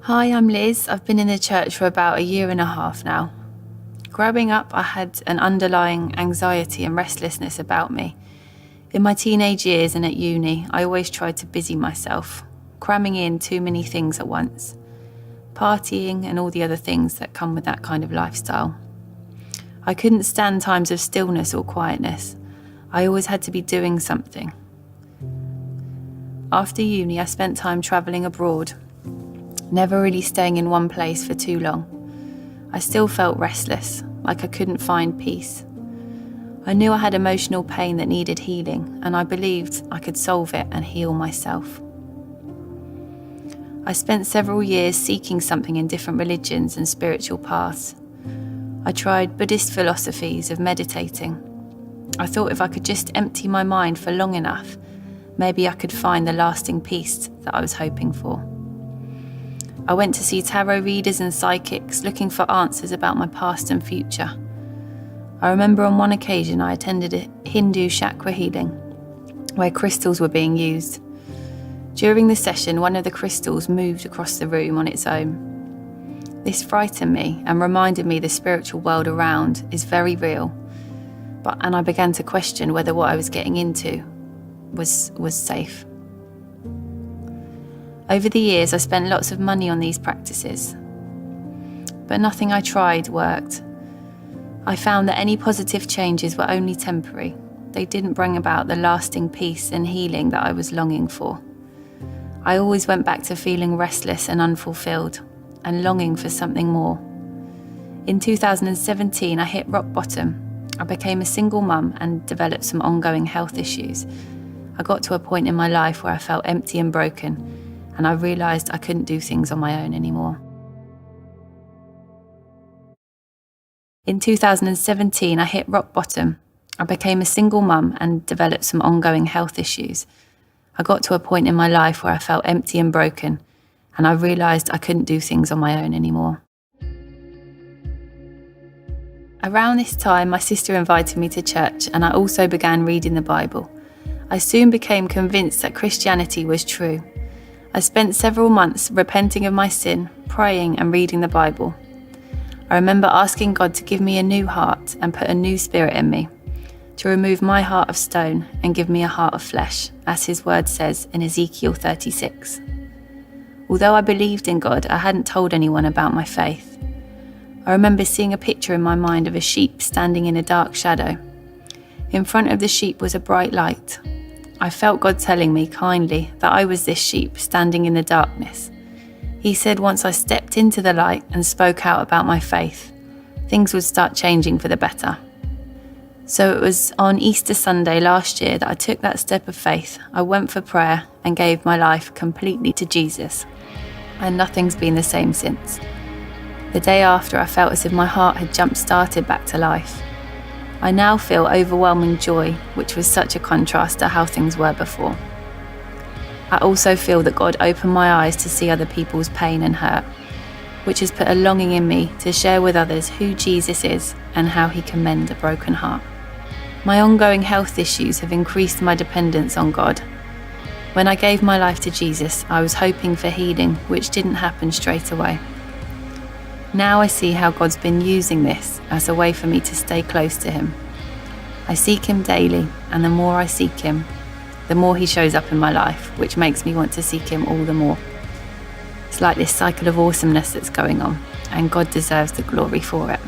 Hi, I'm Liz. I've been in the church for about 1.5 years now. Growing up, I had an underlying anxiety and restlessness about me. In my teenage years and at uni, I always tried to busy myself, cramming in too many things at once, partying and all the other things that come with that kind of lifestyle. I couldn't stand times of stillness or quietness. I always had to be doing something. After uni, I spent time travelling abroad, never really staying in one place for too long. I still felt restless, like I couldn't find peace. I knew I had emotional pain that needed healing, and I believed I could solve it and heal myself. I spent several years seeking something in different religions and spiritual paths. I tried Buddhist philosophies of meditating. I thought if I could just empty my mind for long enough, maybe I could find the lasting peace that I was hoping for. I went to see tarot readers and psychics looking for answers about my past and future. I remember on one occasion I attended a Hindu chakra healing where crystals were being used. During the session, one of the crystals moved across the room on its own. This frightened me and reminded me the spiritual world around is very real, and I began to question whether what I was getting into was safe. Over the years, I spent lots of money on these practices, but nothing I tried worked. I found that any positive changes were only temporary. They didn't bring about the lasting peace and healing that I was longing for. I always went back to feeling restless and unfulfilled, and longing for something more. In 2017, I hit rock bottom. I became a single mum and developed some ongoing health issues. I got to a point in my life where I felt empty and broken, and I realised I couldn't do things on my own anymore. In 2017, I hit rock bottom. I became a single mum and developed some ongoing health issues. I got to a point in my life where I felt empty and broken, and I realised I couldn't do things on my own anymore. Around this time, my sister invited me to church, and I also began reading the Bible. I soon became convinced that Christianity was true. I spent several months repenting of my sin, praying and reading the Bible. I remember asking God to give me a new heart and put a new spirit in me, to remove my heart of stone and give me a heart of flesh, as his word says in Ezekiel 36. Although I believed in God, I hadn't told anyone about my faith. I remember seeing a picture in my mind of a sheep standing in a dark shadow. In front of the sheep was a bright light. I felt God telling me kindly that I was this sheep standing in the darkness. He said once I stepped into the light and spoke out about my faith, things would start changing for the better. So it was on Easter Sunday last year that I took that step of faith. I went for prayer and gave my life completely to Jesus. And nothing's been the same since. The day after, I felt as if my heart had jump-started back to life. I now feel overwhelming joy, which was such a contrast to how things were before. I also feel that God opened my eyes to see other people's pain and hurt, which has put a longing in me to share with others who Jesus is and how he can mend a broken heart. My ongoing health issues have increased my dependence on God. When I gave my life to Jesus, I was hoping for healing, which didn't happen straight away. Now I see how God's been using this as a way for me to stay close to him. I seek him daily, and the more I seek him, the more he shows up in my life, which makes me want to seek him all the more. It's like this cycle of awesomeness that's going on, and God deserves the glory for it.